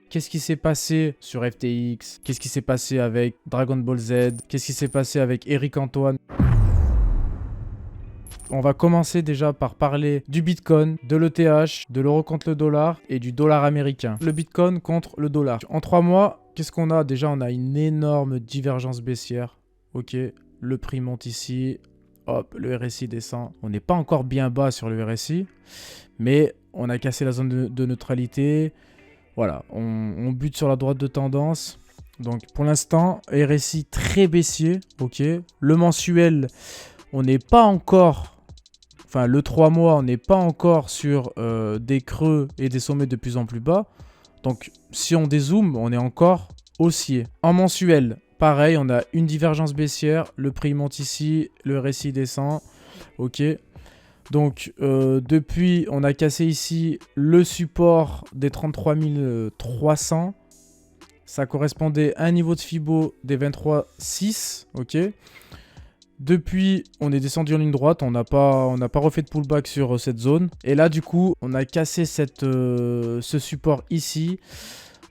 Qu'est-ce qui s'est passé sur FTX? Qu'est-ce qui s'est passé avec Dragon Ball Z? Qu'est-ce qui s'est passé avec Eric Antoine? On va commencer déjà par parler du Bitcoin, de l'ETH, de l'euro contre le dollar et du dollar américain. Le Bitcoin contre le dollar. En 3 mois, qu'est-ce qu'on a? Déjà, on a une énorme divergence baissière. Ok, le prix monte ici. Hop, le RSI descend. On n'est pas encore bien bas sur le RSI, mais on a cassé la zone de neutralité. Voilà, on bute sur la droite de tendance. Donc pour l'instant, RSI très baissier. Ok, le mensuel, on n'est pas encore... Enfin, le 3 mois, on n'est pas encore sur des creux et des sommets de plus en plus bas. Donc, si on dézoome, on est encore haussier. En mensuel, pareil, on a une divergence baissière. Le prix monte ici, le RSI descend. Ok. Donc, depuis, on a cassé ici le support des 33 300. Ça correspondait à un niveau de Fibo des 23,6. Ok. Depuis, on est descendu en ligne droite, on n'a pas refait de pullback sur cette zone. Et là, du coup, on a cassé ce support ici.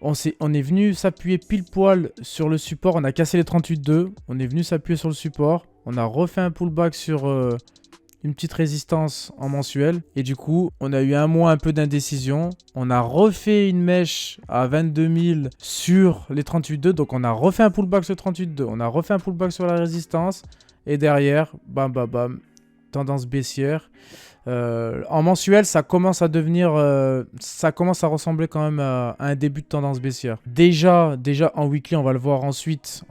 On est venu s'appuyer pile poil sur le support. On a cassé les 38,2. On est venu s'appuyer sur le support. On a refait un pullback sur une petite résistance en mensuel. Et du coup, on a eu un mois un peu d'indécision. On a refait une mèche à 22 000 sur les 38,2. Donc, on a refait un pullback sur 38,2. On a refait un pullback sur la résistance. Et derrière, bam, bam, bam, tendance baissière. En mensuel, ça commence à devenir... ça commence à ressembler quand même à un début de tendance baissière. Déjà en weekly, on va le voir ensuite.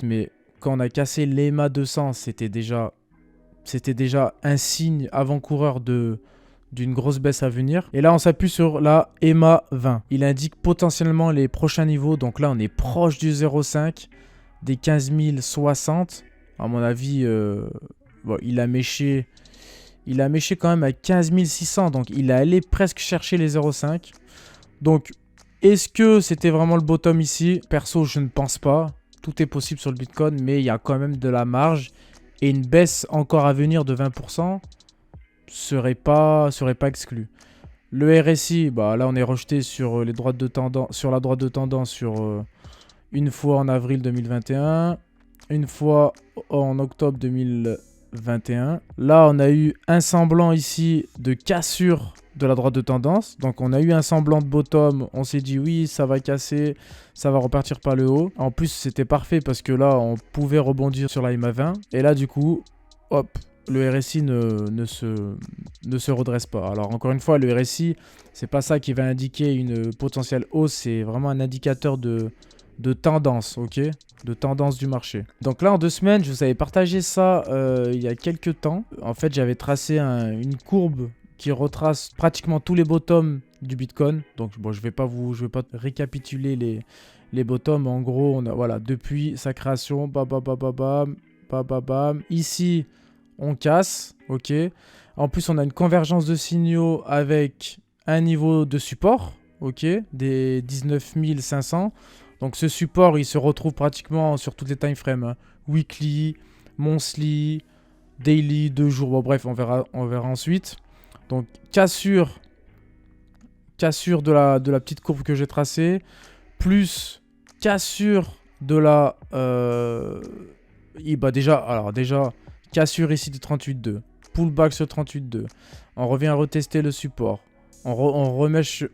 Mais quand on a cassé l'EMA 200, c'était déjà un signe avant-coureur d'une grosse baisse à venir. Et là, on s'appuie sur la EMA 20. Il indique potentiellement les prochains niveaux. Donc là, on est proche du 0,5, des 15 060. À mon avis, bon, il a méché quand même à 15 600. Donc, il est allé presque chercher les 0,5. Donc, est-ce que c'était vraiment le bottom ici? Perso, je ne pense pas. Tout est possible sur le Bitcoin, mais il y a quand même de la marge. Et une baisse encore à venir de 20% serait pas exclu. Le RSI, bah, là, on est rejeté sur les droites de tendance, sur la droite de tendance sur une fois en avril 2021. Une fois en octobre 2021. Là, on a eu un semblant ici de cassure de la droite de tendance. Donc, on a eu un semblant de bottom. On s'est dit, oui, ça va casser, ça va repartir par le haut. En plus, c'était parfait parce que là, on pouvait rebondir sur la EMA 20. Et là, du coup, hop, le RSI ne se redresse pas. Alors, encore une fois, le RSI, c'est pas ça qui va indiquer une potentielle hausse. C'est vraiment un indicateur de tendance, ok, de tendance du marché. Donc là, en 2 semaines, je vous avais partagé ça il y a quelques temps. En fait, j'avais tracé une courbe qui retrace pratiquement tous les bottoms du Bitcoin. Donc, bon, je vais pas récapituler les bottoms. En gros, on a, voilà, depuis sa création, bam, bam, bam, bam, bam, bam, bam, bam. Ici, on casse, ok. En plus, on a une convergence de signaux avec un niveau de support, ok, des 19 500. Donc ce support, il se retrouve pratiquement sur toutes les time frames. Hein. Weekly, monthly, daily, 2 jours. Bon bref, on verra ensuite. Donc cassure de la petite courbe que j'ai tracée. Plus cassure de la... déjà, cassure ici du 38,2. Pullback sur 38,2. On revient à retester le support. On remèche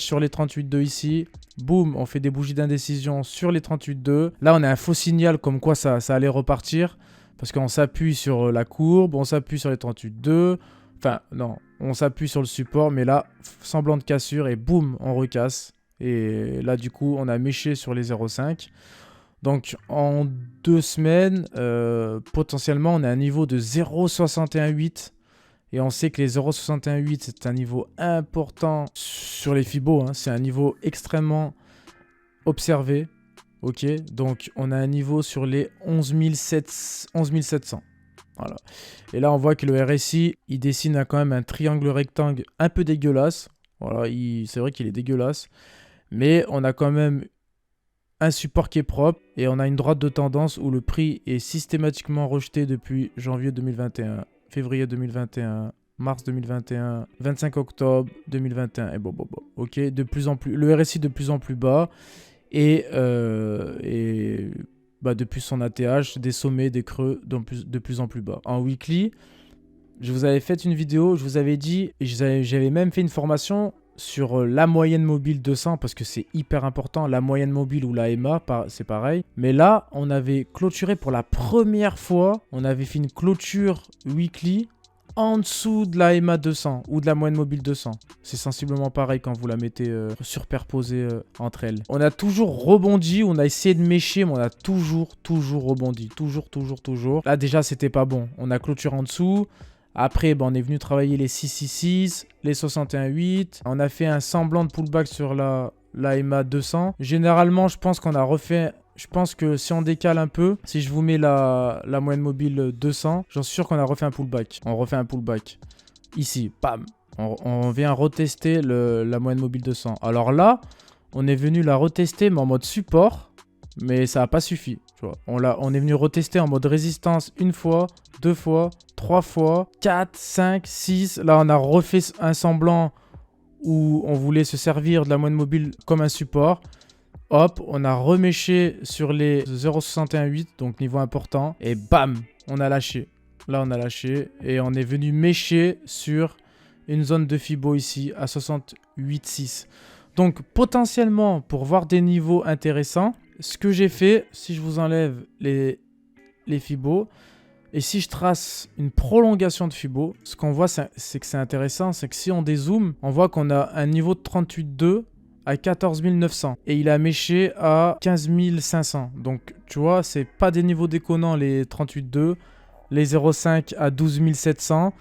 sur les 38,2 ici. Boum, on fait des bougies d'indécision sur les 38,2. Là, on a un faux signal comme quoi ça allait repartir. Parce qu'on s'appuie sur la courbe, on s'appuie sur les 38,2. Enfin, non, on s'appuie sur le support. Mais là, semblant de cassure et boum, on recasse. Et là, du coup, on a méché sur les 0,5. Donc, en 2 semaines, potentiellement, on a un niveau de 0,618. Et on sait que les 0,618, c'est un niveau important sur les Fibo. Hein. C'est un niveau extrêmement observé. Ok, donc on a un niveau sur les 11 700. Voilà. Et là, on voit que le RSI, il dessine quand même un triangle rectangle un peu dégueulasse. Voilà, c'est vrai qu'il est dégueulasse. Mais on a quand même un support qui est propre. Et on a une droite de tendance où le prix est systématiquement rejeté depuis janvier 2021. Février 2021, mars 2021, 25 octobre 2021, et bon, ok, de plus en plus, le RSI de plus en plus bas, et depuis son ATH, des sommets, des creux de plus en plus bas. En weekly, je vous avais fait une vidéo, je vous avais dit, et j'avais même fait une formation sur la moyenne mobile 200, parce que c'est hyper important, la moyenne mobile ou la EMA, c'est pareil. Mais là, on avait clôturé pour la première fois, on avait fait une clôture weekly en dessous de la EMA 200 ou de la moyenne mobile 200. C'est sensiblement pareil quand vous la mettez superposée entre elles. On a toujours rebondi, on a essayé de mécher, mais on a toujours rebondi. Toujours. Là, déjà, c'était pas bon. On a clôturé en dessous. Après, on est venu travailler les 666, les 61.8. On a fait un semblant de pullback sur la EMA 200. Généralement, je pense qu'on a refait... Je pense que si on décale un peu, si je vous mets la moyenne mobile 200, j'en suis sûr qu'on a refait un pullback. On refait un pullback. Ici, bam. On vient retester la moyenne mobile 200. Alors là, on est venu la retester, mais en mode support. Mais ça n'a pas suffi. Tu vois. On est venu retester en mode résistance une fois, 2 fois, 3 fois, 4, 5, 6. Là, on a refait un semblant où on voulait se servir de la moyenne mobile comme un support. Hop, on a reméché sur les 0,618, donc niveau important. Et bam, on a lâché. Là, on a lâché. Et on est venu mécher sur une zone de Fibo ici à 68,6. Donc, potentiellement, pour voir des niveaux intéressants, ce que j'ai fait, si je vous enlève les Fibo, et si je trace une prolongation de Fibo, ce qu'on voit, c'est que c'est intéressant, c'est que si on dézoome, on voit qu'on a un niveau de 38,2 à 14 900 et il a méché à 15 500. Donc tu vois, c'est pas des niveaux déconnants les 38,2, les 0,5 à 12 700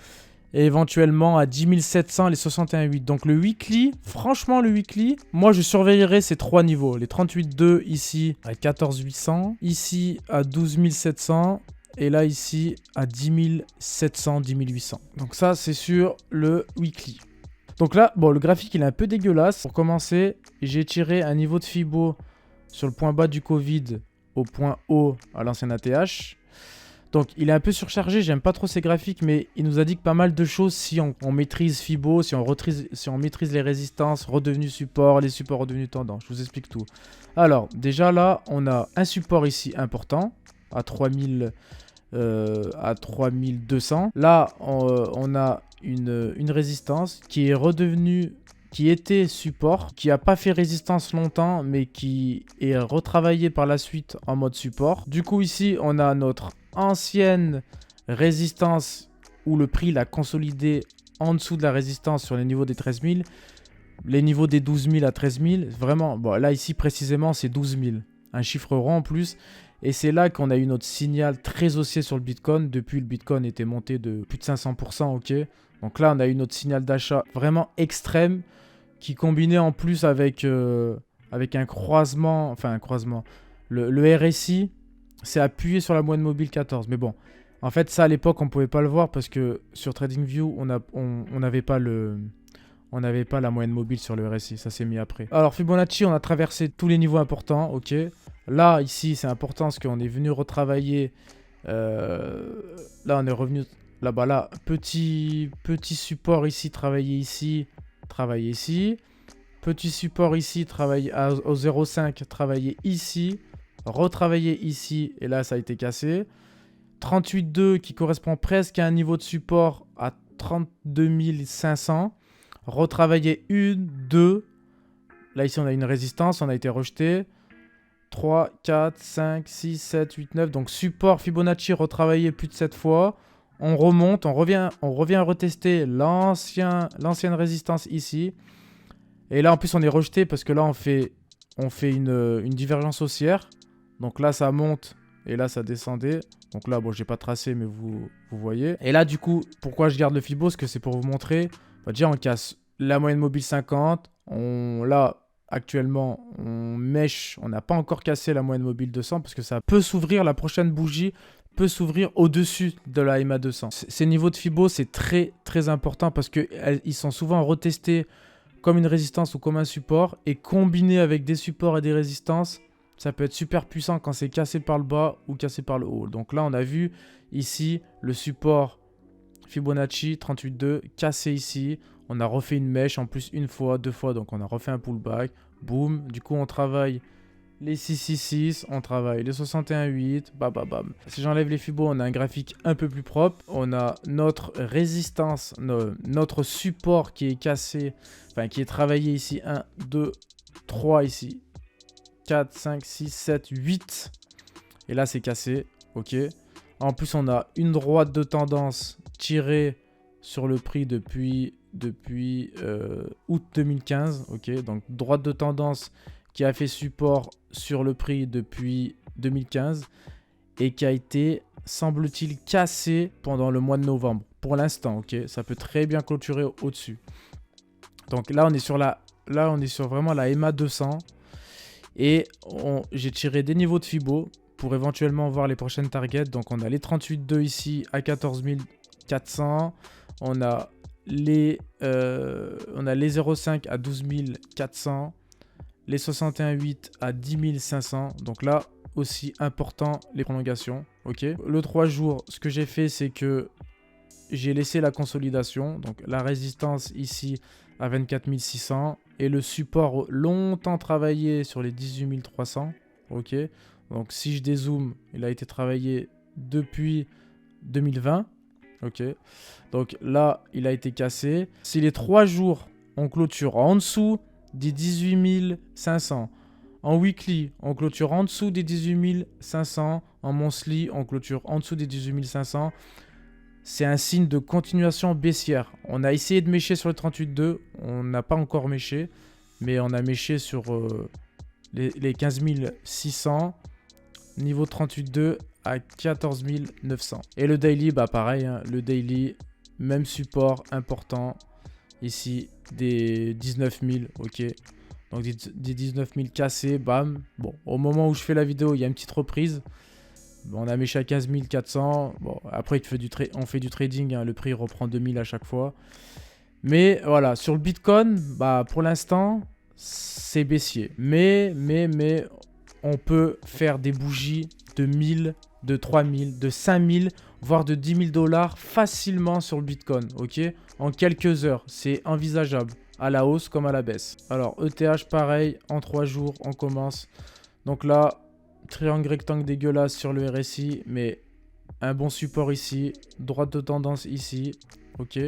et éventuellement à 10 700 les 61,8. Donc le weekly, franchement le weekly, moi je surveillerai ces trois niveaux. Les 38,2 ici à 14 800, ici à 12 700 et là ici à 10 700, 10 800. Donc ça c'est sur le weekly. Donc là, bon, le graphique, il est un peu dégueulasse. Pour commencer, j'ai tiré un niveau de Fibo sur le point bas du Covid au point haut à l'ancien ATH. Donc, il est un peu surchargé. J'aime pas trop ces graphiques, mais il nous indique pas mal de choses si on maîtrise Fibo, si on maîtrise les résistances, redevenus support, les supports redevenus tendance. Je vous explique tout. Alors, déjà là, on a un support ici important à 3200. Là, on a une résistance qui est redevenue, qui était support, qui n'a pas fait résistance longtemps, mais qui est retravaillée par la suite en mode support. Du coup, ici, on a notre ancienne résistance où le prix l'a consolidé en dessous de la résistance sur les niveaux des 13 000. Les niveaux des 12 000 à 13 000, vraiment, bon, là, ici, précisément, c'est 12 000. Un chiffre rond en plus. Et c'est là qu'on a eu notre signal très haussier sur le Bitcoin. Depuis, le Bitcoin était monté de plus de 500%, ok. Donc là, on a eu notre signal d'achat vraiment extrême qui combinait en plus avec un croisement, enfin un croisement. Le RSI s'est appuyé sur la moyenne mobile 14. Mais bon, en fait, ça à l'époque, on ne pouvait pas le voir parce que sur TradingView, on n'avait pas la moyenne mobile sur le RSI. Ça s'est mis après. Alors Fibonacci, on a traversé tous les niveaux importants, ok. Là, ici, c'est important parce qu'on est venu retravailler. Là, on est revenu là-bas. Là, petit support ici, travailler ici, travailler ici. Petit support ici, travailler au 0,5, travailler ici. Retravailler ici, et là, ça a été cassé. 38,2 qui correspond presque à un niveau de support à 32 500. Retravailler 1, 2. Là, ici, on a une résistance, on a été rejeté. 3, 4, 5, 6, 7, 8, 9. Donc support Fibonacci retravaillé plus de 7 fois. On remonte, on revient retester l'ancienne résistance ici. Et là en plus on est rejeté parce que là on fait une divergence haussière. Donc là ça monte et là ça descendait. Donc là bon j'ai pas tracé mais vous voyez. Et là du coup pourquoi je garde le Fibo? Parce que c'est pour vous montrer. Déjà on casse la moyenne mobile 50. Là actuellement, on mèche, on n'a pas encore cassé la moyenne mobile 200 parce que ça peut s'ouvrir, la prochaine bougie peut s'ouvrir au-dessus de la EMA 200. Ces niveaux de Fibo, c'est très très important parce qu'ils sont souvent retestés comme une résistance ou comme un support et combinés avec des supports et des résistances, ça peut être super puissant quand c'est cassé par le bas ou cassé par le haut. Donc là, on a vu ici le support Fibonacci 38,2, cassé ici. On a refait une mèche en plus une fois, deux fois, donc on a refait un pullback. Boum. Du coup, on travaille les 666, on travaille les 61,8, bam bam bam. Si j'enlève les fibos, on a un graphique un peu plus propre. On a notre résistance, notre support qui est cassé, enfin qui est travaillé ici. 1, 2, 3 ici. 4, 5, 6, 7, 8. Et là, c'est cassé. Ok. En plus, on a une droite de tendance tirée sur le prix depuis août 2015. Ok. Donc, droite de tendance qui a fait support sur le prix depuis 2015 et qui a été, semble-t-il, cassé pendant le mois de novembre. Pour l'instant, ok. Ça peut très bien clôturer au-dessus. Donc là, on est sur vraiment la EMA 200. Et j'ai tiré des niveaux de Fibo pour éventuellement voir les prochaines targets. Donc on a les 38,2 ici à 14 400. On a les 0,5 à 12 400. Les 61,8 à 10 500. Donc là aussi important les prolongations. Ok. Le 3 jours, ce que j'ai fait, c'est que j'ai laissé la consolidation. Donc la résistance ici à 24 600. Et le support longtemps travaillé sur les 18 300. Ok. Donc si je dézoome, il a été travaillé depuis 2020. Ok. Donc là, il a été cassé. Si les 3 jours, on clôture en dessous des 18 500. En weekly, on clôture en dessous des 18 500. En monthly, on clôture en dessous des 18 500. C'est un signe de continuation baissière. On a essayé de mécher sur le 38,2. On n'a pas encore méché. Mais on a méché sur les 15 600. Niveau 38,2 à 14 900. Et le daily, bah pareil. Hein, le daily, même support important. Ici, des 19 000. Ok. Donc des 19 000 cassés. Bam. Bon, au moment où je fais la vidéo, il y a une petite reprise. On a méché à 15 400. Bon, après, on fait du trading. Hein, le prix reprend 2000 à chaque fois. Mais voilà, sur le Bitcoin, bah, pour l'instant, c'est baissier. Mais, on peut faire des bougies de 1000, de 3000, de 5000, voire de 10 000 dollars facilement sur le Bitcoin. Ok. En quelques heures, c'est envisageable. À la hausse comme à la baisse. Alors, ETH, pareil, en 3 jours, on commence. Donc là, triangle rectangle dégueulasse sur le RSI, mais un bon support ici, droite de tendance ici, ok.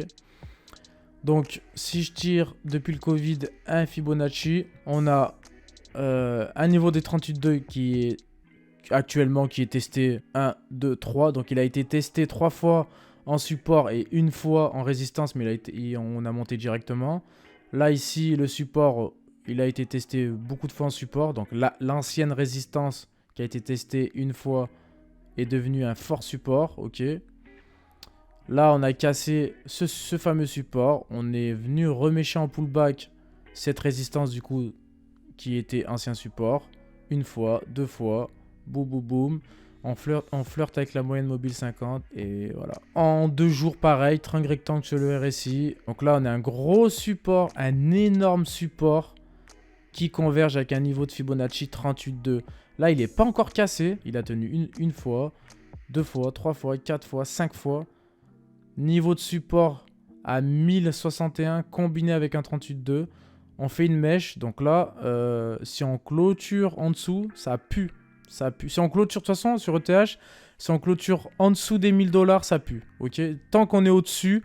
Donc si je tire depuis le Covid un Fibonacci, on a un niveau des 38,2 qui est actuellement testé 1, 2, 3. Donc il a été testé 3 fois en support et une fois en résistance, mais on a monté directement. Là ici, le support, il a été testé beaucoup de fois en support. Donc l'ancienne résistance qui a été testée une fois est devenue un fort support. Ok. Là, on a cassé ce fameux support. On est venu remécher en pullback cette résistance du coup qui était ancien support. Une fois, deux fois, boum boum boum. On flirte avec la moyenne mobile 50 et voilà. En 2 jours, pareil, triangle rectangle sur le RSI. Donc là, on a un gros support, un énorme support qui converge avec un niveau de Fibonacci 38,2. Là, il n'est pas encore cassé. Il a tenu une fois, 2 fois, 3 fois, 4 fois, 5 fois. Niveau de support à 1061 combiné avec un 38,2. On fait une mèche. Donc là, si on clôture en dessous, ça pue. Ça pue. Si on clôture, de toute façon, sur ETH, si on clôture en dessous des 1000 dollars, ça pue. Ok. Tant qu'on est au-dessus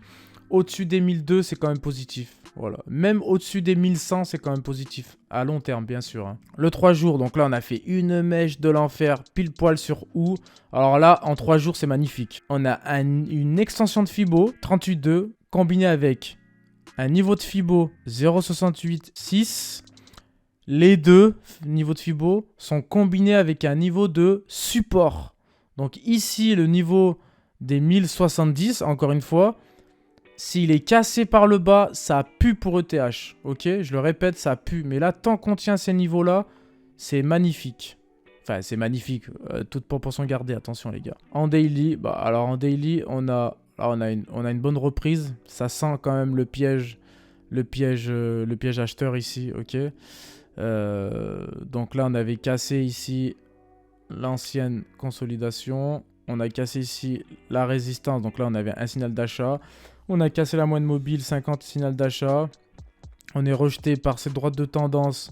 des 1002, c'est quand même positif. Voilà. Même au-dessus des 1100, c'est quand même positif. À long terme, bien sûr. Hein. Le 3 jours, donc là, on a fait une mèche de l'enfer, pile poil sur OU. Alors là, en 3 jours, c'est magnifique. On a une extension de Fibo, 38,2, combinée avec un niveau de Fibo 0,68,6. Les deux niveaux de Fibo sont combinés avec un niveau de support. Donc ici, le niveau des 1070, encore une fois, s'il est cassé par le bas, ça pue pour ETH. Ok, je le répète, ça pue. Mais là, tant qu'on tient ces niveaux-là, c'est magnifique. Enfin, c'est magnifique. Toute proportion gardée, attention les gars. En daily, alors en daily, on a une bonne reprise. Ça sent quand même le piège acheteur ici. Ok. Donc là, on avait cassé ici l'ancienne consolidation. on a cassé ici la résistance. Donc là, on avait un signal d'achat. On a cassé la moyenne mobile, 50 signal d'achat. On est rejeté par cette droite de tendance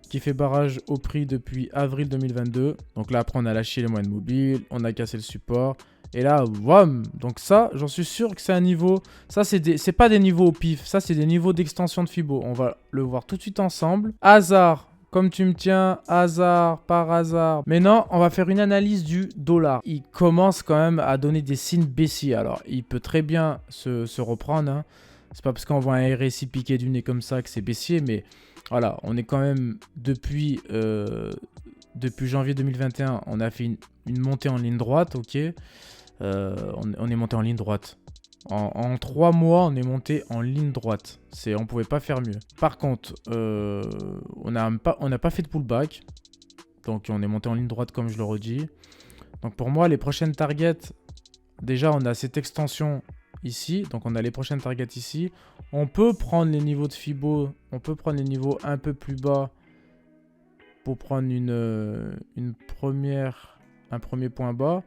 qui fait barrage au prix depuis avril 2022. Donc là, après, on a lâché les moyennes mobiles. On a cassé le support. Et là, wham! Donc ça, j'en suis sûr que c'est un niveau... Ça, c'est pas des niveaux au pif. Ça, c'est des niveaux d'extension de Fibo. On va le voir tout de suite ensemble. Hasard, comme tu me tiens. Hasard, par hasard. Maintenant, on va faire une analyse du dollar. Il commence quand même à donner des signes baissiers. Alors, il peut très bien se reprendre. Hein. C'est pas parce qu'on voit un RSI piquer du nez comme ça que c'est baissier. Mais voilà, on est quand même... Depuis janvier 2021, on a fait une montée en ligne droite, ok. On est monté en ligne droite. En 3 mois, on est monté en ligne droite. On pouvait pas faire mieux. Par contre, on n'a pas fait de pullback. Donc, on est monté en ligne droite, comme je le redis. Donc, pour moi, les prochaines targets, déjà, on a cette extension ici. Donc, on a les prochaines targets ici. On peut prendre les niveaux de Fibo. On peut prendre les niveaux un peu plus bas pour prendre un premier point bas.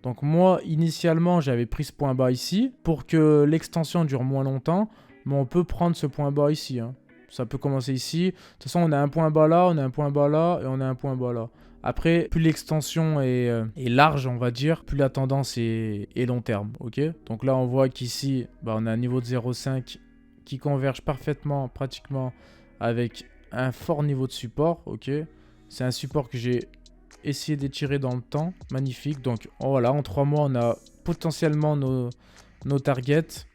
Donc moi, initialement, j'avais pris ce point bas ici pour que l'extension dure moins longtemps. Mais on peut prendre ce point bas ici. Hein. Ça peut commencer ici. De toute façon, on a un point bas là, on a un point bas là et on a un point bas là. Après, plus l'extension est large, on va dire, plus la tendance est long terme. Ok. Donc là, on voit qu'ici, on a un niveau de 0,5 qui converge parfaitement, pratiquement, avec un fort niveau de support. Ok. C'est un support que j'ai essayer d'étirer dans le temps. Magnifique. Donc voilà, en 3 mois, on a potentiellement nos targets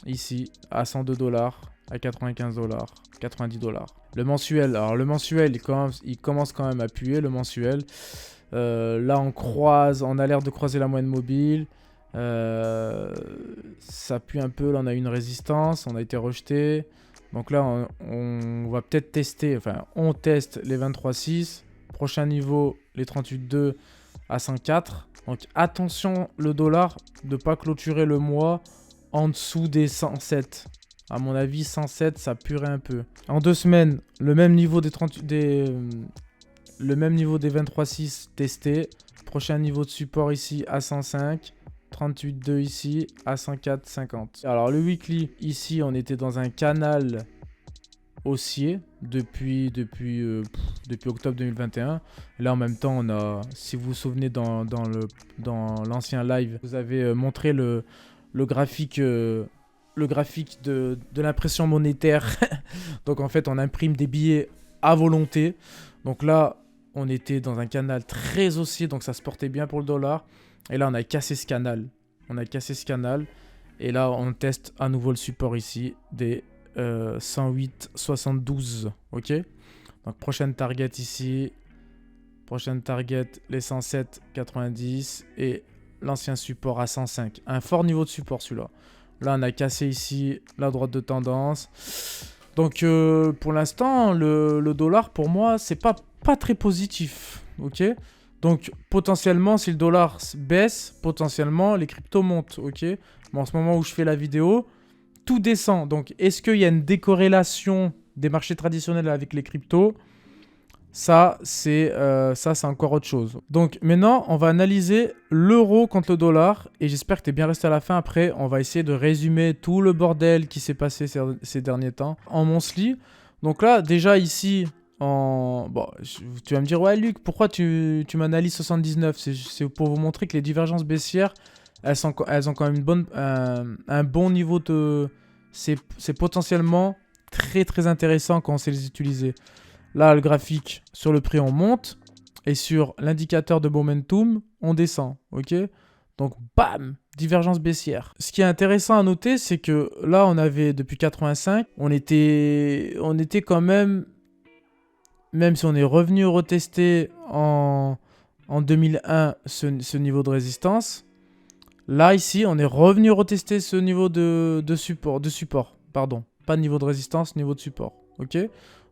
ici à 102 $, à 95 $, 90 $. Le mensuel, alors le mensuel, il commence quand même à puer, le mensuel. Là, on a l'air de croiser la moyenne mobile. Ça pue un peu. Là, on a une résistance. On a été rejeté. Donc là, on va peut-être tester. Enfin, on teste les 23,6. Prochain niveau, les 38,2 à 104. Donc attention, le dollar, de ne pas clôturer le mois en dessous des 107. À mon avis, 107, ça puerait un peu. En 2 semaines, le même niveau des 23,6 testé. Prochain niveau de support ici à 105. 38,2 ici à 104,50. Alors le weekly, ici, on était dans un canal haussier depuis octobre 2021. Là en même temps, on a, si vous vous souvenez dans l'ancien live, vous avez montré le graphique de l'impression monétaire. Donc en fait, on imprime des billets à volonté. Donc là, on était dans un canal très haussier, donc ça se portait bien pour le dollar. Et là, on a cassé ce canal. Et là, on teste à nouveau le support ici des 108,72. Ok. Donc prochaine target ici. Prochaine target les 107,90 et l'ancien support à 105. Un fort niveau de support celui-là. Là on a cassé ici la droite de tendance. Donc pour l'instant le dollar pour moi c'est pas très positif. Ok. Donc potentiellement si le dollar baisse, potentiellement les cryptos montent. Ok. Mais en ce moment où je fais la vidéo, tout descend. Donc, est-ce qu'il y a une décorrélation des marchés traditionnels avec les cryptos? Ça, c'est encore autre chose. Donc, maintenant, on va analyser l'euro contre le dollar. Et j'espère que tu es bien resté à la fin. Après, on va essayer de résumer tout le bordel qui s'est passé ces derniers temps en monthly. Donc là, déjà ici, bon, tu vas me dire, ouais, Luc, pourquoi tu m'analyses 79? C'est pour vous montrer que les divergences baissières, elles ont quand même un bon niveau de... C'est potentiellement très très intéressant quand on sait les utiliser. Là, le graphique, sur le prix, on monte. Et sur l'indicateur de momentum, on descend. Ok. Donc, bam, divergence baissière. Ce qui est intéressant à noter, c'est que là, on avait, depuis 85, on était quand même si on est revenu retester en 2001 ce niveau de résistance... Là, ici, on est revenu retester ce niveau de support. Pardon, pas niveau de résistance, niveau de support. Ok.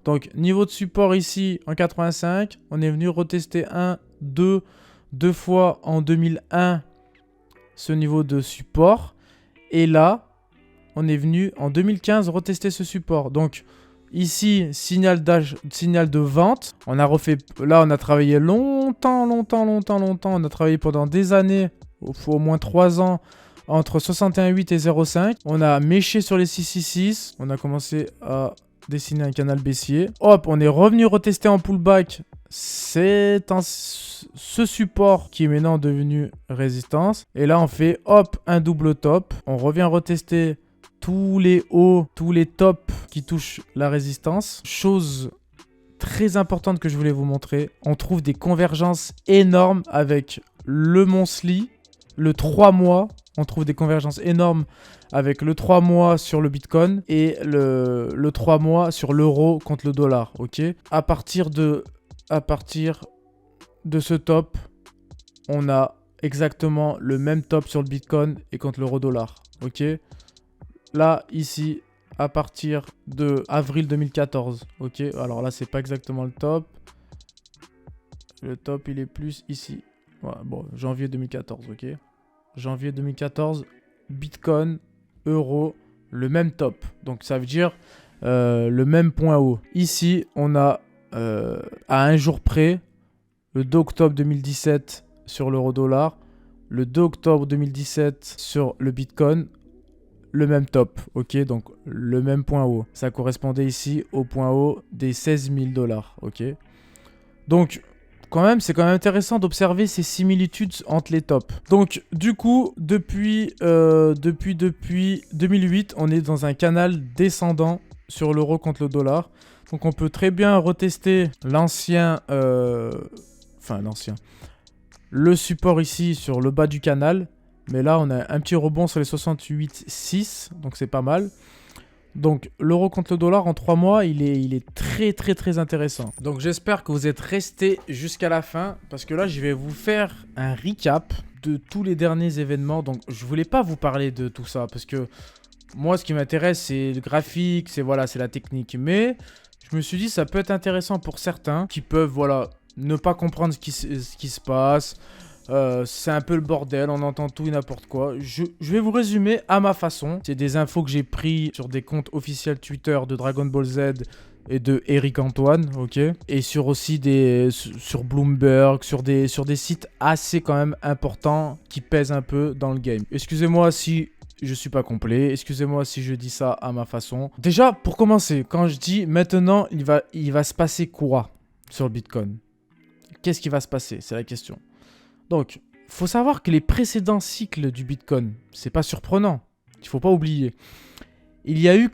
Donc, niveau de support ici, en 85. On est venu retester deux fois en 2001 ce niveau de support. Et là, on est venu en 2015 retester ce support. Donc, ici, signal de vente. On a refait... Là, on a travaillé longtemps. On a travaillé pendant des années... faut au moins 3 ans entre 61,8 et 0,5. On a méché sur les 666. On a commencé à dessiner un canal baissier. Hop, on est revenu retester en pullback. C'est ce support qui est maintenant devenu résistance. Et là, on fait hop, un double top. On revient retester tous les hauts, tous les tops qui touchent la résistance. Chose très importante que je voulais vous montrer. On trouve des convergences énormes avec le monthly, le 3 mois. On trouve des convergences énormes avec le 3 mois sur le Bitcoin et le 3 mois sur l'euro contre le dollar. Ok. À partir de ce top, on a exactement le même top sur le Bitcoin et contre l'euro dollar. Ok. Là, ici, à partir de avril 2014. Ok. Alors là, c'est pas exactement le top. Le top, il est plus ici. Voilà, bon, janvier 2014. Ok. Janvier 2014, Bitcoin, euro, le même top. Donc ça veut dire le même point haut. Ici, on a à un jour près, le 2 octobre 2017 sur l'euro-dollar, le 2 octobre 2017 sur le Bitcoin, le même top. Ok, donc le même point haut. Ça correspondait ici au point haut des 16 000 $. Ok, donc quand même, c'est quand même intéressant d'observer ces similitudes entre les tops. Donc, du coup, depuis 2008, on est dans un canal descendant sur l'euro contre le dollar. Donc, on peut très bien retester le support ici sur le bas du canal. Mais là, on a un petit rebond sur les 68,6. Donc, c'est pas mal. Donc, l'euro contre le dollar en 3 mois, il est très, très, très intéressant. Donc, j'espère que vous êtes restés jusqu'à la fin. Parce que là, je vais vous faire un recap de tous les derniers événements. Donc, je voulais pas vous parler de tout ça. Parce que moi, ce qui m'intéresse, c'est le graphique, c'est la technique. Mais je me suis dit, ça peut être intéressant pour certains qui peuvent, ne pas comprendre ce qui se passe. C'est un peu le bordel, on entend tout et n'importe quoi. Je vais vous résumer à ma façon. C'est des infos que j'ai pris sur des comptes officiels Twitter de Dragon Ball Z et de Eric Antoine, ok. Et sur aussi sur Bloomberg, sur des sites assez quand même importants qui pèsent un peu dans le game. Excusez-moi si je suis pas complet, excusez-moi si je dis ça à ma façon. Déjà, pour commencer, quand je dis maintenant, il va se passer quoi sur le Bitcoin? Qu'est-ce qui va se passer? C'est la question. Donc, faut savoir que les précédents cycles du Bitcoin, c'est pas surprenant. Il faut pas oublier. Il y a eu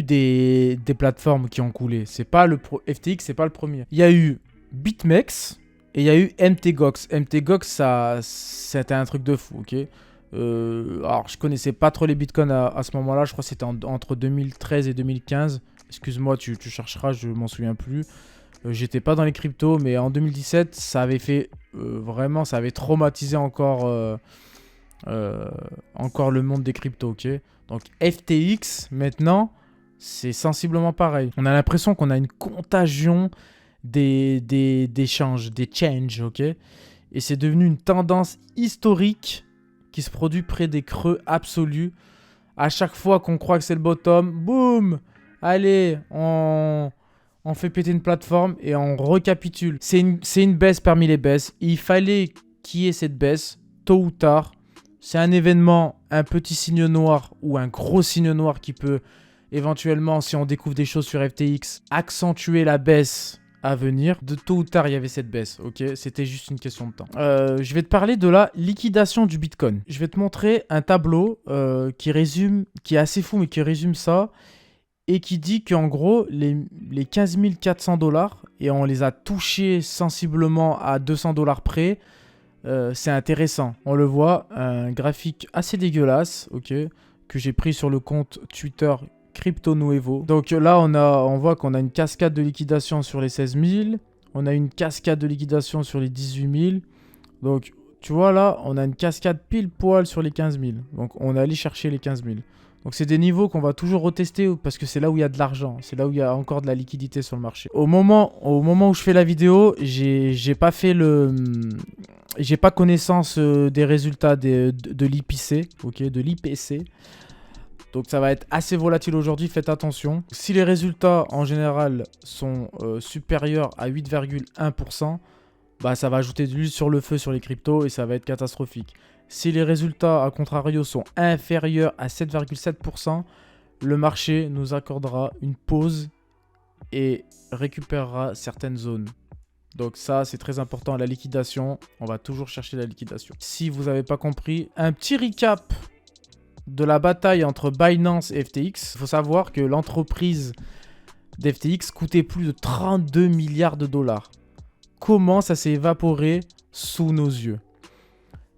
des plateformes qui ont coulé. C'est pas FTX, c'est pas le premier. Il y a eu BitMEX et il y a eu MTGOX. MTGOX, c'était un truc de fou, ok. Alors, je connaissais pas trop les Bitcoins à ce moment-là. Je crois que c'était entre 2013 et 2015. Excuse-moi, tu chercheras, je m'en souviens plus. J'étais pas dans les cryptos, mais en 2017, ça avait fait vraiment, ça avait traumatisé encore le monde des cryptos, ok. Donc FTX, maintenant, c'est sensiblement pareil. On a l'impression qu'on a une contagion des changes, des changes, ok. Et c'est devenu une tendance historique qui se produit près des creux absolus. À chaque fois qu'on croit que c'est le bottom, boum, allez, on fait péter une plateforme et on recapitule. C'est une baisse parmi les baisses. Il fallait qu'il y ait cette baisse, tôt ou tard. C'est un événement, un petit signe noir ou un gros signe noir qui peut éventuellement, si on découvre des choses sur FTX, accentuer la baisse à venir. De tôt ou tard, il y avait cette baisse, ok. C'était juste une question de temps. Je vais te parler de la liquidation du Bitcoin. Je vais te montrer un tableau qui est assez fou, mais qui résume ça. Et qui dit qu'en gros, les 15 400 $, et on les a touchés sensiblement à 200 $ près, c'est intéressant. On le voit, un graphique assez dégueulasse, ok, que j'ai pris sur le compte Twitter Crypto Nuevo. Donc là, on voit qu'on a une cascade de liquidation sur les 16 000. On a une cascade de liquidation sur les 18 000. Donc, tu vois là, on a une cascade pile poil sur les 15 000. Donc, on est allé chercher les 15 000. Donc c'est des niveaux qu'on va toujours retester parce que c'est là où il y a de l'argent, c'est là où il y a encore de la liquidité sur le marché. Au moment où je fais la vidéo, j'ai pas connaissance des résultats de l'IPC, ok, de l'IPC. Donc ça va être assez volatile aujourd'hui, faites attention. Si les résultats en général sont supérieurs à 8,1%, bah ça va ajouter de l'huile sur le feu sur les cryptos et ça va être catastrophique. Si les résultats, à contrario, sont inférieurs à 7,7%, le marché nous accordera une pause et récupérera certaines zones. Donc ça, c'est très important. La liquidation, on va toujours chercher la liquidation. Si vous n'avez pas compris, un petit recap de la bataille entre Binance et FTX. Il faut savoir que l'entreprise d'FTX coûtait plus de 32 milliards de dollars. Comment ça s'est évaporé sous nos yeux?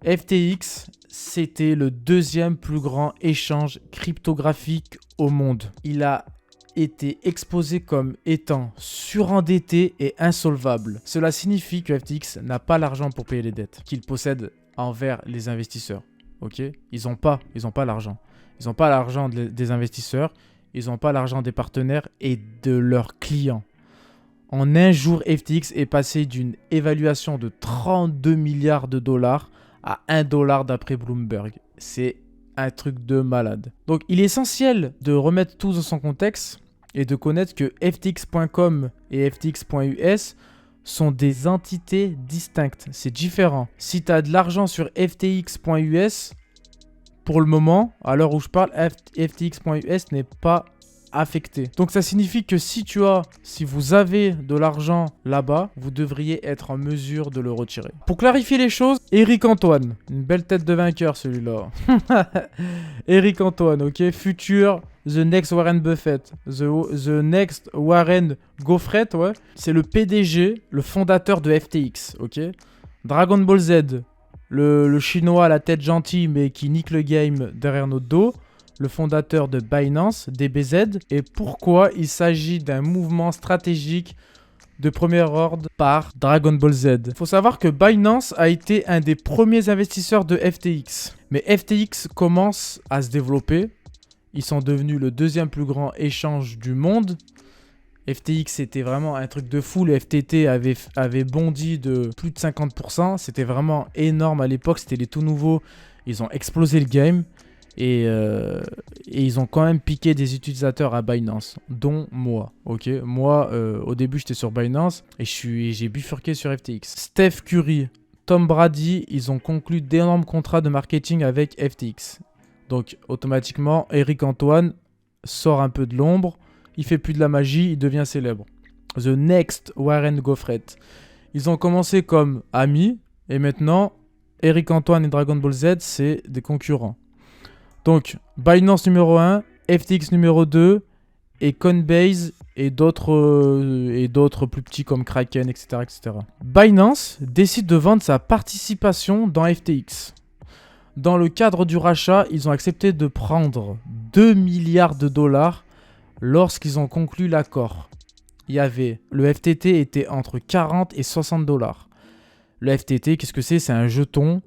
FTX, c'était le deuxième plus grand échange cryptographique au monde. Il a été exposé comme étant surendetté et insolvable. Cela signifie que FTX n'a pas l'argent pour payer les dettes qu'il possède envers les investisseurs. Ok, ils n'ont pas l'argent. Ils n'ont pas l'argent des investisseurs, ils n'ont pas l'argent des partenaires et de leurs clients. En un jour, FTX est passé d'une évaluation de 32 milliards de dollars à 1 dollar d'après Bloomberg. C'est un truc de malade. Donc, il est essentiel de remettre tout dans son contexte et de connaître que FTX.com et FTX.us sont des entités distinctes. C'est différent. Si tu as de l'argent sur FTX.us, pour le moment, à l'heure où je parle, FTX.us n'est pas affecté. Donc ça signifie que si vous avez de l'argent là-bas, vous devriez être en mesure de le retirer. Pour clarifier les choses, Eric Antoine, une belle tête de vainqueur celui-là. Eric Antoine, ok, futur The Next Warren Buffett, the Next Warren Goffret, ouais. C'est le PDG, le fondateur de FTX, ok. Dragon Ball Z, le chinois à la tête gentille mais qui nique le game derrière notre dos. Le fondateur de Binance, DBZ, et pourquoi il s'agit d'un mouvement stratégique de premier ordre par Dragon Ball Z. Il faut savoir que Binance a été un des premiers investisseurs de FTX. Mais FTX commence à se développer. Ils sont devenus le deuxième plus grand échange du monde. FTX, c'était vraiment un truc de fou. Le FTT avait bondi de plus de 50%. C'était vraiment énorme à l'époque. C'était les tout nouveaux. Ils ont explosé le game. Et ils ont quand même piqué des utilisateurs à Binance, dont moi. Ok, moi, au début, j'étais sur Binance et j'ai bifurqué sur FTX. Steph Curry, Tom Brady, ils ont conclu d'énormes contrats de marketing avec FTX. Donc, automatiquement, Eric Antoine sort un peu de l'ombre. Il fait plus de la magie, il devient célèbre. The Next Warren Goffret. Ils ont commencé comme amis et maintenant, Eric Antoine et Dragon Ball Z, c'est des concurrents. Donc, Binance numéro 1, FTX numéro 2, et Coinbase et d'autres plus petits comme Kraken, etc., etc. Binance décide de vendre sa participation dans FTX. Dans le cadre du rachat, ils ont accepté de prendre 2 milliards de dollars lorsqu'ils ont conclu l'accord. Le FTT était entre 40 et 60 dollars. Le FTT, qu'est-ce que c'est? C'est un jeton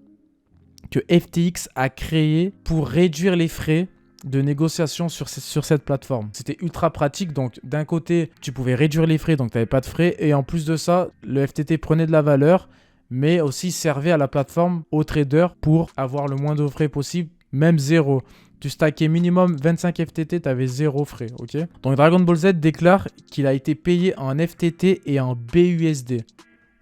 que FTX a créé pour réduire les frais de négociation sur cette plateforme. C'était ultra pratique, donc d'un côté, tu pouvais réduire les frais, donc tu n'avais pas de frais, et en plus de ça, le FTT prenait de la valeur, mais aussi servait à la plateforme, aux traders, pour avoir le moins de frais possible, même zéro. Tu stackais minimum 25 FTT, tu avais zéro frais, ok? Donc Dragon Ball Z déclare qu'il a été payé en FTT et en BUSD.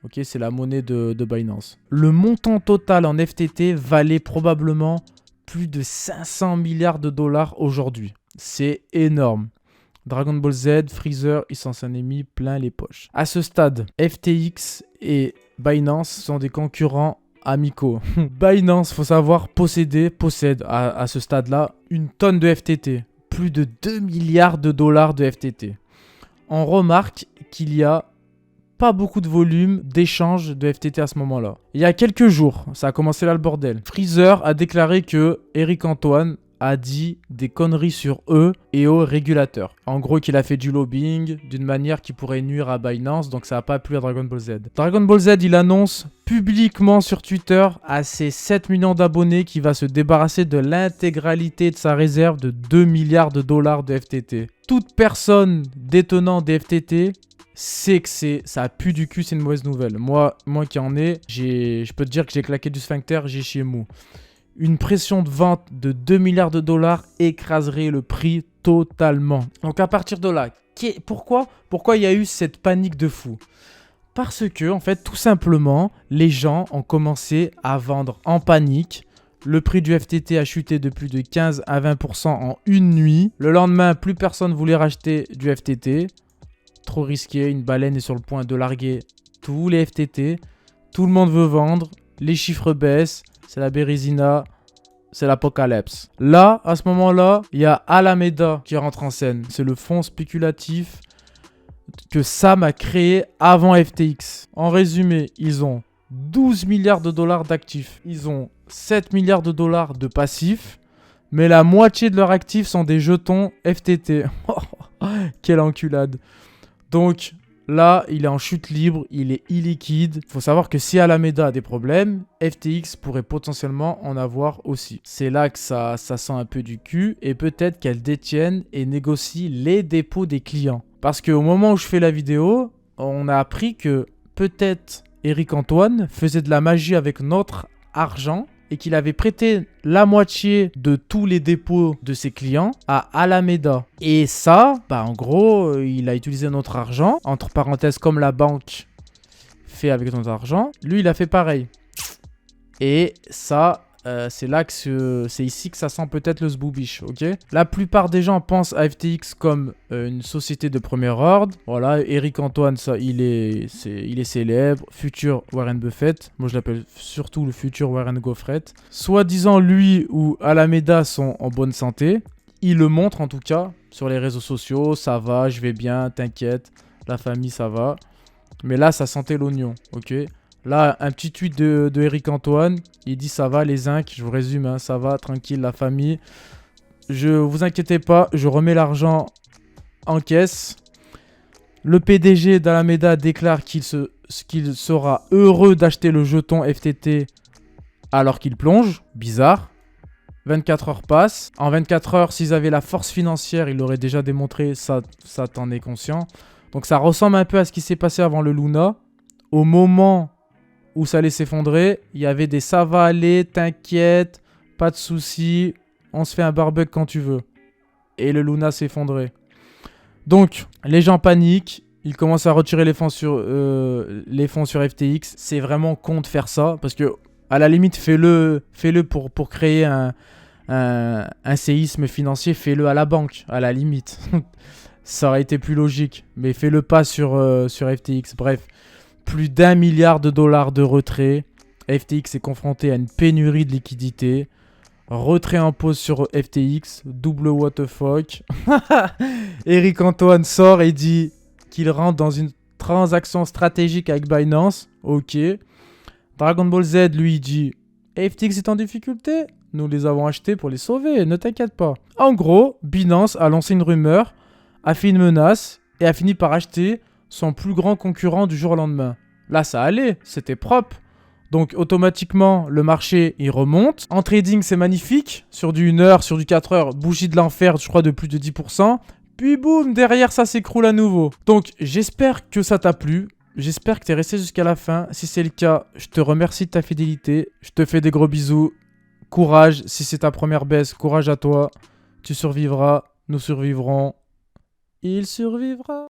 Ok, c'est la monnaie de Binance. Le montant total en FTT valait probablement plus de 500 milliards de dollars aujourd'hui. C'est énorme. Dragon Ball Z, Freezer, il s'en est mis plein les poches. À ce stade, FTX et Binance sont des concurrents amicaux. Binance, faut savoir, possède à ce stade-là une tonne de FTT. Plus de 2 milliards de dollars de FTT. On remarque qu'il y a pas beaucoup de volume d'échange de FTT à ce moment-là. Il y a quelques jours, ça a commencé là le bordel. Freezer a déclaré que Eric Antoine a dit des conneries sur eux et aux régulateurs. En gros, qu'il a fait du lobbying d'une manière qui pourrait nuire à Binance, donc ça n'a pas plu à Dragon Ball Z. Dragon Ball Z, il annonce publiquement sur Twitter à ses 7 millions d'abonnés qu'il va se débarrasser de l'intégralité de sa réserve de 2 milliards de dollars de FTT. Toute personne détenant des FTT c'est que ça pue du cul, c'est une mauvaise nouvelle. Moi qui en ai, je peux te dire que j'ai claqué du sphincter, j'ai chié mou. Une pression de vente de 2 milliards de dollars écraserait le prix totalement. Donc à partir de là, pourquoi il y a eu cette panique de fou? Parce que, en fait, tout simplement, les gens ont commencé à vendre en panique. Le prix du FTT a chuté de plus de 15 à 20% en une nuit. Le lendemain, plus personne voulait racheter du FTT. Trop risqué, une baleine est sur le point de larguer tous les FTT. Tout le monde veut vendre, les chiffres baissent, c'est la bérésina, c'est l'apocalypse. Là, à ce moment-là, il y a Alameda qui rentre en scène. C'est le fonds spéculatif que Sam a créé avant FTX. En résumé, ils ont 12 milliards de dollars d'actifs. Ils ont 7 milliards de dollars de passifs. Mais la moitié de leurs actifs sont des jetons FTT. Quelle enculade. Donc là, il est en chute libre, il est illiquide. Il faut savoir que si Alameda a des problèmes, FTX pourrait potentiellement en avoir aussi. C'est là que ça sent un peu du cul et peut-être qu'elles détiennent et négocient les dépôts des clients. Parce qu'au moment où je fais la vidéo, on a appris que peut-être Eric Antoine faisait de la magie avec notre argent et qu'il avait prêté la moitié de tous les dépôts de ses clients à Alameda. Et ça, en gros, il a utilisé notre argent, entre parenthèses, comme la banque fait avec notre argent. Lui, il a fait pareil. Et ça, c'est là que c'est ici que ça sent peut-être le zboubiche, ok? La plupart des gens pensent à FTX comme une société de premier ordre. Voilà, Eric Antoine, ça, il est célèbre. Futur Warren Buffett. Moi, je l'appelle surtout le futur Warren Goffret. Soi-disant, lui ou Alameda sont en bonne santé. Il le montre en tout cas sur les réseaux sociaux. Ça va, je vais bien, t'inquiète. La famille, ça va. Mais là, ça sentait l'oignon, ok? Là, un petit tweet de Eric Antoine. Il dit ça va les zincs. Je vous résume, hein, ça va, tranquille, la famille. Je vous inquiétez pas, je remets l'argent en caisse. Le PDG d'Alameda déclare qu'il sera heureux d'acheter le jeton FTT alors qu'il plonge. Bizarre. 24 heures passent. En 24 heures, s'ils avaient la force financière, ils l'auraient déjà démontré. Ça t'en est conscient. Donc ça ressemble un peu à ce qui s'est passé avant le Luna. Au moment où ça allait s'effondrer, il y avait des ça va aller, t'inquiète, pas de soucis, on se fait un barbecue quand tu veux. Et le Luna s'est effondré. Donc, les gens paniquent, ils commencent à retirer les fonds sur FTX. C'est vraiment con de faire ça, parce que à la limite, fais-le pour créer un séisme financier, fais-le à la banque, à la limite. Ça aurait été plus logique, mais fais-le pas sur FTX. Bref. Plus d'1 milliard de dollars de retrait. FTX est confronté à une pénurie de liquidité. Retrait en pause sur FTX. Double what the fuck. Eric Antoine sort et dit qu'il rentre dans une transaction stratégique avec Binance. Ok. Dragon Ball Z, lui, dit FTX est en difficulté. Nous les avons achetés pour les sauver. Ne t'inquiète pas. En gros, Binance a lancé une rumeur, a fait une menace et a fini par acheter son plus grand concurrent du jour au lendemain. Là, ça allait, c'était propre. Donc, automatiquement, le marché, il remonte. En trading, c'est magnifique. Sur du 1 heure, sur du 4 heures, bougie de l'enfer, je crois, de plus de 10%. Puis, boum, derrière, ça s'écroule à nouveau. Donc, j'espère que ça t'a plu. J'espère que t'es resté jusqu'à la fin. Si c'est le cas, je te remercie de ta fidélité. Je te fais des gros bisous. Courage. Si c'est ta première baisse, courage à toi. Tu survivras. Nous survivrons. Il survivra.